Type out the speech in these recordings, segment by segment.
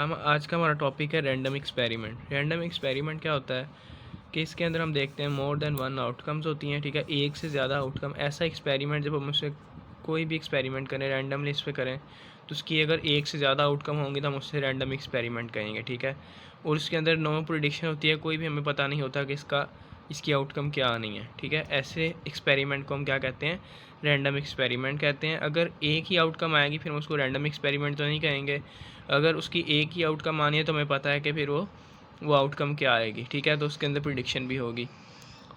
हम आज का हमारा टॉपिक है रैंडम एक्सपेरिमेंट। रैंडम एक्सपेरिमेंट क्या होता है कि इसके अंदर हम देखते हैं मोर देन वन आउटकम्स होती हैं, ठीक है, एक से ज़्यादा आउटकम। ऐसा एक्सपेरिमेंट जब हम उससे कोई भी एक्सपेरिमेंट करें, रैंडमली इस पे करें, तो उसकी अगर एक से ज़्यादा आउटकम होंगी तो हम उससे रैंडम एक्सपेरिमेंट कहेंगे, ठीक है। और उसके अंदर नो प्रिडिक्शन होती है, कोई भी हमें पता नहीं होता कि इसकी आउटकम क्या आनी है, ठीक है। ऐसे एक्सपेरिमेंट को हम क्या कहते हैं? रैंडम एक्सपेरिमेंट कहते हैं। अगर एक ही आउटकम आएगी फिर हम उसको रैंडम एक्सपेरिमेंट तो नहीं कहेंगे। अगर उसकी एक ही आउटकम आनी है तो हमें पता है कि फिर वो आउटकम क्या आएगी, ठीक है, तो उसके अंदर प्रिडिक्शन भी होगी।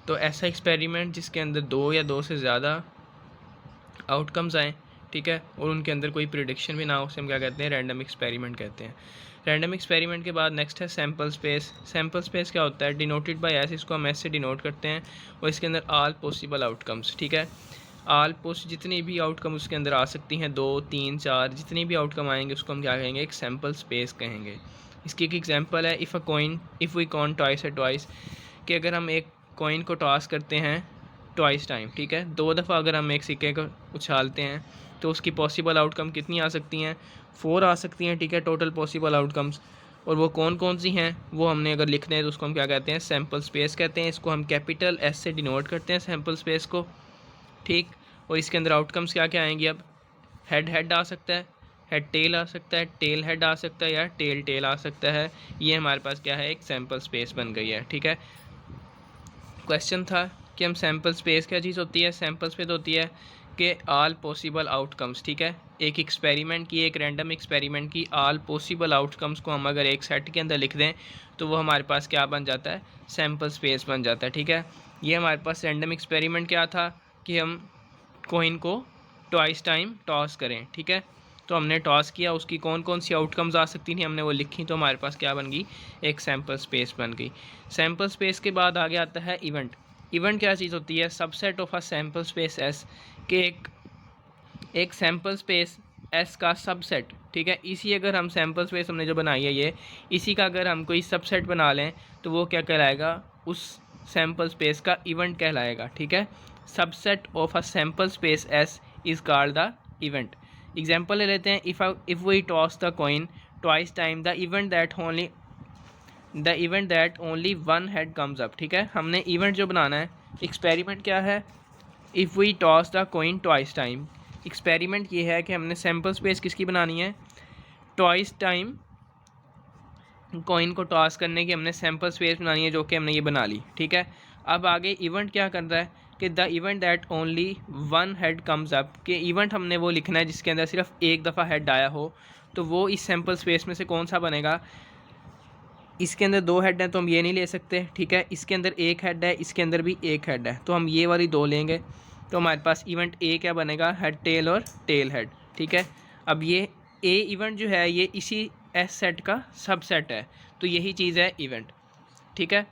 तो ऐसा एक्सपेरिमेंट जिसके अंदर दो या दो से ज़्यादा आउटकम्स आएँ, ठीक है, और उनके अंदर कोई प्रिडिक्शन भी ना हो, उसे हम क्या कहते हैं? रैंडम एक्सपेरिमेंट कहते हैं। रैंडम एक्सपेरिमेंट के बाद नेक्स्ट है सैम्पल स्पेस। सैम्पल स्पेस क्या होता है? डिनोटेड बाय एस, इसको हम एस से डिनोट करते हैं, और इसके अंदर ऑल पॉसिबल आउटकम्स, ठीक है। जितनी भी आउटकम उसके अंदर आ सकती हैं, 2, 3, 4 जितनी भी आउटकम आएंगे उसको हम क्या कहेंगे? एक सैम्पल स्पेस कहेंगे। इसकी एक एग्जांपल है if we coin twice at twice, कि अगर हम एक कॉइन को टॉस करते हैं ट्वाइस टाइम, ठीक है, 2 दफ़ा अगर हम एक सिक्के को उछालते हैं तो उसकी पॉसिबल आउटकम कितनी आ सकती हैं? 4 आ सकती हैं, ठीक है, टोटल पॉसिबल आउटकम्स। और वो कौन कौन सी हैं वो हमने अगर लिखने हैं तो उसको हम क्या कहते हैं? सैम्पल स्पेस कहते हैं। इसको हम कैपिटल एस से डिनोट करते हैं सैम्पल स्पेस को, ठीक। और इसके अंदर आउटकम्स क्या क्या आएंगी? अब हेड हेड आ सकता है, हेड टेल आ सकता है, टेल हेड आ सकता है, या टेल टेल आ सकता है। ये हमारे पास क्या है? एक सैम्पल स्पेस बन गई है, ठीक है। क्वेश्चन था कि हम सैम्पल स्पेस क्या चीज़ होती है? सैम्पल स्पेस होती है कि ऑल पॉसिबल आउटकम्स, ठीक है, एक एक्सपेरिमेंट की, एक रैंडम एक्सपेरिमेंट की ऑल पॉसिबल आउटकम्स को हम अगर एक सेट के अंदर लिख दें तो वो हमारे पास क्या बन जाता है? सैम्पल स्पेस बन जाता है, ठीक है। ये हमारे पास रैंडम एक्सपेरिमेंट क्या था कि हम कोइन को ट्वाइस टाइम टॉस करें, ठीक है। तो हमने टॉस किया, उसकी कौन कौन सी आउटकम्स आ सकती थी हमने वो लिखी, तो हमारे पास क्या बन गई? एक सैम्पल स्पेस बन गई। सैम्पल स्पेस के बाद आगे आता है इवेंट। इवेंट क्या चीज़ होती है? Subset of a sample space S, के एक सैम्पल स्पेस एस का सबसेट, ठीक है। इसी अगर हम सैम्पल स्पेस हमने जो बनाई है ये, इसी का अगर हम कोई सबसेट बना लें तो वो क्या कहलाएगा? उस सैम्पल स्पेस का इवेंट कहलाएगा, ठीक है। Subset of a sample space S is called the event. Example ले लेते हैं, if we toss the coin twice time the event that only one head comes up, ठीक है। हमने इवेंट जो बनाना है, एक्सपेरिमेंट क्या है? If we toss the coin twice time. Experiment ये है कि हमने सैम्पल स्पेस किसकी बनानी है? ट्वाइस टाइम कॉइन को टॉस करने की हमने सैम्पल स्पेस बनानी है, जो कि हमने ये बना ली, ठीक है। अब आगे इवेंट क्या कर रहा है कि the event that only one head comes up, कि इवेंट हमने वो लिखना है जिसके अंदर सिर्फ एक दफ़ा हेड आया हो, तो वो इस सैम्पल स्पेस में से कौन सा बनेगा? इसके अंदर 2 हेड हैं तो हम ये नहीं ले सकते, ठीक है। इसके अंदर एक हेड है, इसके अंदर भी एक हेड है, तो हम ये वाली 2 लेंगे। तो हमारे पास इवेंट ए क्या बनेगा? हेड टेल और टेल हेड, ठीक है। अब ये ए इवेंट जो है ये इसी एस सेट का सबसेट है, तो यही चीज़ है इवेंट, ठीक है।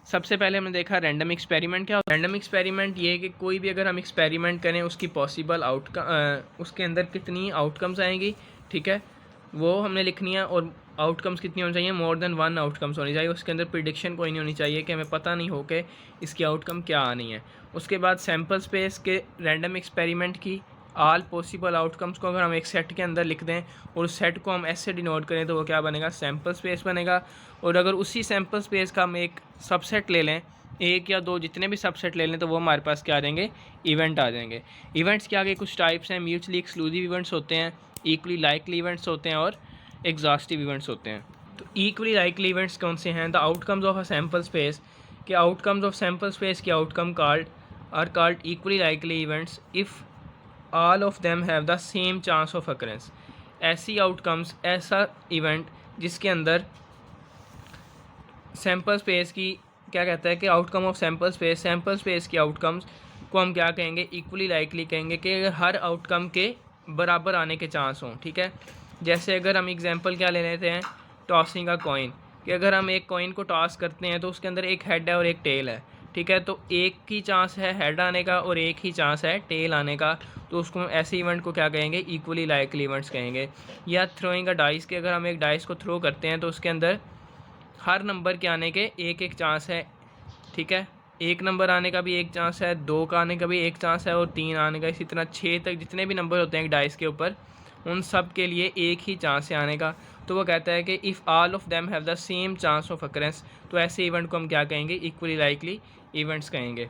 सबसे पहले हमने देखा रैंडम एक्सपेरिमेंट क्या होता है। रैंडम एक्सपेरिमेंट ये है कि कोई भी अगर हम एक्सपेरिमेंट करें उसकी पॉसिबल आउटकम, उसके अंदर कितनी आउटकम्स आएंगी, ठीक है, वो हमने लिखनी है। और आउटकम्स कितनी होनी चाहिए? मोर देन वन आउटकम्स होनी चाहिए। उसके अंदर प्रिडिक्शन कोई नहीं होनी चाहिए कि हमें पता नहीं हो कि इसकी आउटकम क्या आनी है। उसके बाद सैम्पल स्पेस के रैंडम एक्सपेरिमेंट की ऑल पॉसिबल आउटकम्स को अगर हम एक सेट के अंदर लिख दें और उस सेट को हम ऐसे डिनोट करें तो वो क्या बनेगा? सैम्पल स्पेस बनेगा। और अगर उसी सैम्पल स्पेस का हम एक सबसेट ले लें, एक या दो जितने भी सबसेट ले लें, तो वो हमारे पास क्या आ जाएंगे? इवेंट आ जाएंगे। इवेंट्स के आगे कुछ टाइप्स हैं। म्यूचुअली एक्सक्लूसिव इवेंट्स होते हैं, इक्वली लाइकली इवेंट्स होते हैं, और एग्जॉस्टिव इवेंट्स होते हैं। तो इक्वली लाइकली इवेंट्स कौन से हैं? The outcomes of a sample space, के आउटकम्स ऑफ सैम्पल स्पेस की outcome called equally likely events if all of them have the same chance of occurrence. ऐसी आउटकम्स, ऐसा इवेंट जिसके अंदर सैम्पल स्पेस की क्या कहता है कि आउटकम ऑफ सैम्पल स्पेस की आउटकम्स को हम क्या कहेंगे? इक्वली लाइकली कहेंगे, कि हर आउटकम के बराबर आने के चांस हों, ठीक है। जैसे अगर हम एग्जांपल क्या ले लेते हैं, टॉसिंग अ कॉइन, कि अगर हम एक कॉइन को टॉस करते हैं तो उसके अंदर एक हेड है और एक टेल है, ठीक है, तो एक ही चांस है हेड आने का और एक ही चांस है टेल आने का, तो उसको ऐसे इवेंट को क्या कहेंगे? इक्वली लाइकली इवेंट्स कहेंगे। या थ्रोइंग अ डाइस, के अगर हम एक डाइस को थ्रो करते हैं तो उसके अंदर हर नंबर के आने के एक एक चांस है, ठीक है। एक नंबर आने का भी एक चांस है, 2 का आने का भी एक चांस है, और 3 आने का, इसी तरह 6 तक जितने भी नंबर होते हैं एक डाइस के ऊपर उन सब के लिए एक ही चांस है आने का। तो वो कहता है कि if all of them have the same chance of occurrence, तो ऐसे इवेंट को हम क्या कहेंगे, इक्वली लाइकली इवेंट्स कहेंगे।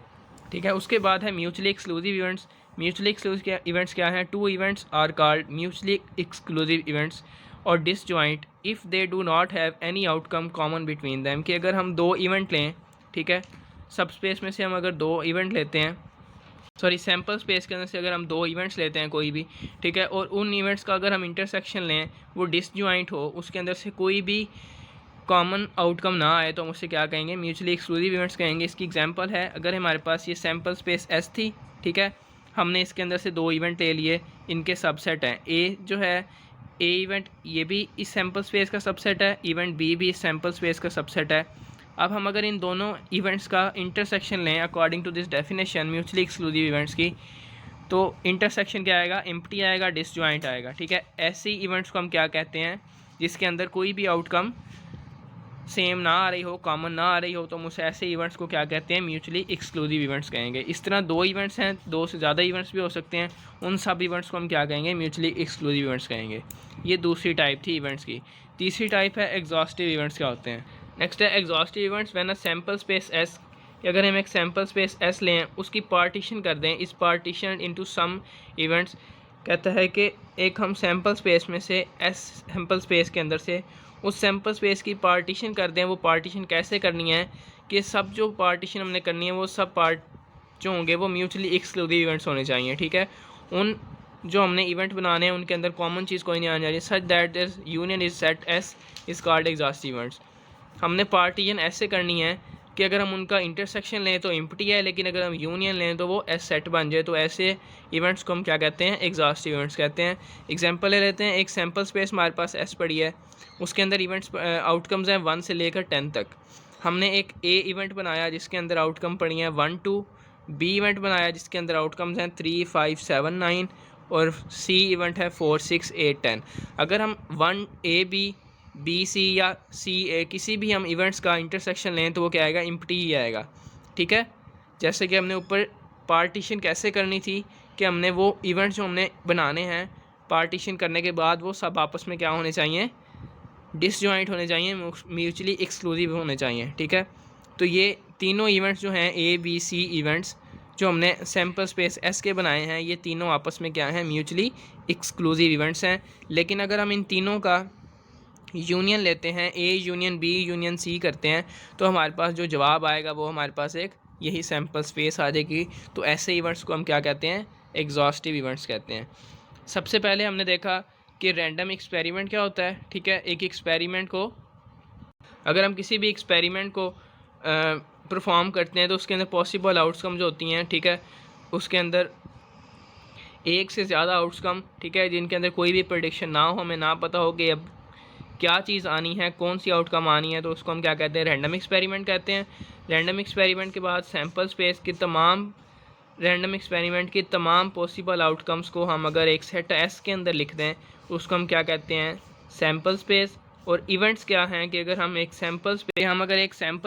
ठीक है, उसके बाद है mutually exclusive events. Mutually exclusive events क्या हैं, two events are called mutually exclusive events और disjoint if they do not have any outcome common between them. कि अगर हम दो इवेंट लें, ठीक है, सब स्पेस में से हम अगर दो इवेंट लेते हैं, सॉरी सैम्पल स्पेस के अंदर से अगर हम दो इवेंट्स लेते हैं कोई भी, ठीक है, और उन इवेंट्स का अगर हम इंटरसेक्शन लें वो डिसजॉइंट हो, उसके अंदर से कोई भी कॉमन आउटकम ना आए, तो हम उससे क्या कहेंगे, म्यूचुअली एक्सक्लूसिव इवेंट्स कहेंगे। इसकी एग्जांपल है, अगर हमारे पास ये सैम्पल स्पेस एस थी, ठीक है, हमने इसके अंदर से दो इवेंट ले लिए, इनके सबसेट हैं, ए जो है ए इवेंट ये भी इस सैम्पल स्पेस का सबसेट है, इवेंट बी भी इस सैम्पल स्पेस का सबसेट है। अब हम अगर इन दोनों इवेंट्स का इंटरसेक्शन लें according to this definition mutually exclusive events की, तो इंटरसेक्शन क्या आएगा, एम्प्टी आएगा, डिसजॉइंट आएगा। ठीक है, ऐसी इवेंट्स को हम क्या कहते हैं, जिसके अंदर कोई भी आउटकम सेम ना आ रही हो, कॉमन ना आ रही हो, तो हम उस ऐसे इवेंट्स को क्या कहते हैं, म्यूचुअली एक्सक्लूसिव इवेंट्स कहेंगे। इस तरह दो इवेंट्स हैं, दो से ज़्यादा इवेंट्स भी हो सकते हैं, उन सब इवेंट्स को हम क्या कहेंगे, म्यूचुअली एक्सक्लूसिव इवेंट्स कहेंगे। ये दूसरी टाइप थी इवेंट्स की। तीसरी टाइप है एग्जॉस्टिव इवेंट्स क्या होते हैं। नेक्स्ट है exhaustive events when a sample space S, अगर हम एक सैम्पल स्पेस एस लें, उसकी पार्टीशन कर दें, इस पार्टीशन इनटू सम इवेंट्स, कहता है कि एक हम सैम्पल स्पेस में से एस सैम्पल स्पेस के अंदर से उस सैम्पल स्पेस की पार्टीशन कर दें। वो पार्टीशन कैसे करनी है कि सब जो पार्टीशन हमने करनी है वो सब पार्ट जो होंगे वो म्यूचुअली एक्सक्लूसिव इवेंट्स होने चाहिए। ठीक है, उन जो हमने इवेंट बनाने हैं उनके अंदर कॉमन चीज़ कोई नहीं आनी चाहिए। Such that this union is set S is called exhaustive events. हमने पार्टीशन ऐसे करनी है कि अगर हम उनका इंटरसेक्शन लें तो एम्प्टी है, लेकिन अगर हम यूनियन लें तो वो एस सेट बन जाए। तो ऐसे इवेंट्स को हम क्या कहते हैं, एग्जॉस्टिव इवेंट्स कहते हैं। एग्जांपल ले लेते हैं, एक सैम्पल स्पेस हमारे पास एस पड़ी है, उसके अंदर इवेंट्स आउटकम्स हैं 1 से लेकर 10 तक। हमने एक ए इवेंट बनाया जिसके अंदर आउटकम पड़ी हैं 1 2, बी इवेंट बनाया जिसके अंदर आउटकम्स हैं 3 5 7 9 और सी इवेंट है 4 6 8 10। अगर हम 1 ए बी बी सी या सी ए किसी भी हम इवेंट्स का इंटरसेक्शन लें तो वो क्या आएगा, एम्प्टी ही आएगा। ठीक है, जैसे कि हमने ऊपर पार्टीशन कैसे करनी थी कि हमने वो इवेंट्स जो हमने बनाने हैं पार्टीशन करने के बाद वो सब आपस में क्या होने चाहिए, डिसजॉइंट होने चाहिए, म्यूचुअली एक्सक्लूसिव होने चाहिए। ठीक है, तो ये तीनों इवेंट्स जो हैं ए बी सी इवेंट्स जो हमने सैम्पल स्पेस एस के बनाए हैं, ये तीनों आपस में क्या हैं, म्यूचुअली एक्सक्लूसिव इवेंट्स हैं। लेकिन अगर हम इन तीनों का यूनियन लेते हैं, A union B union C करते हैं, तो हमारे पास जो जवाब आएगा वो हमारे पास एक यही सैम्पल स्पेस आ जाएगी। तो ऐसे इवेंट्स को हम क्या कहते हैं, एग्जॉस्टिव इवेंट्स कहते हैं। सबसे पहले हमने देखा कि रैंडम एक्सपेरिमेंट क्या होता है। ठीक है, एक एक्सपेरिमेंट को अगर हम किसी भी एक्सपेरिमेंट को परफॉर्म करते हैं तो उसके अंदर पॉसिबल आउटकम जो होती हैं, ठीक है, उसके अंदर एक से ज़्यादा आउटकम, ठीक है, जिनके अंदर कोई भी प्रेडिक्शन ना हो, हमें ना पता हो कि अब क्या चीज़ आनी है, कौन सी आउटकम आनी है, तो उसको हम क्या कहते हैं, रैंडम एक्सपेरिमेंट कहते हैं। रैंडम एक्सपेरिमेंट के बाद सैम्पल स्पेस की तमाम रैंडम एक्सपेरिमेंट की तमाम पॉसिबल आउटकम्स को हम अगर एक सेट एस के अंदर लिख दें, उसको हम क्या कहते हैं, सैम्पल स्पेस। और इवेंट्स क्या हैं कि अगर हम एक सैम्पल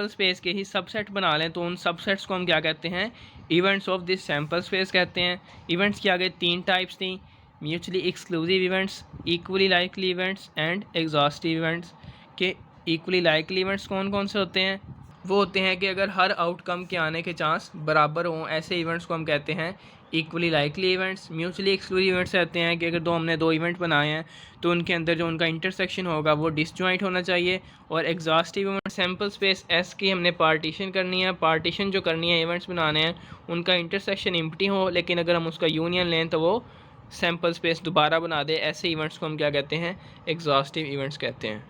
स्पेस के ही सबसेट बना लें तो उन सबसेट्स को हम क्या कहते हैं, events of this sample space कहते हैं। इवेंट्स की आगे 3 टाइप्स थी, mutually exclusive events, equally likely events and exhaustive events. के इक्वली लाइकली इवेंट्स कौन कौन से होते हैं, वो होते हैं कि अगर हर आउटकम के आने के चांस बराबर हों, ऐसे इवेंट्स को हम कहते हैं equally likely events. Mutually exclusive events कहते हैं कि अगर हमने दो इवेंट बनाए हैं तो उनके अंदर जो उनका इंटरसेक्शन होगा वो डिसजॉइंट होना चाहिए। और exhaustive event, sample space S की हमने पार्टीशन करनी है, पार्टीशन जो करनी है इवेंट्स बनाने हैं उनका इंटरसेक्शन एम्प्टी हो, लेकिन अगर हम उसका यूनियन लें तो वो सैम्पल स्पेस दोबारा बना दे। ऐसे इवेंट्स को हम क्या कहते हैं, एग्जॉस्टिव इवेंट्स कहते हैं।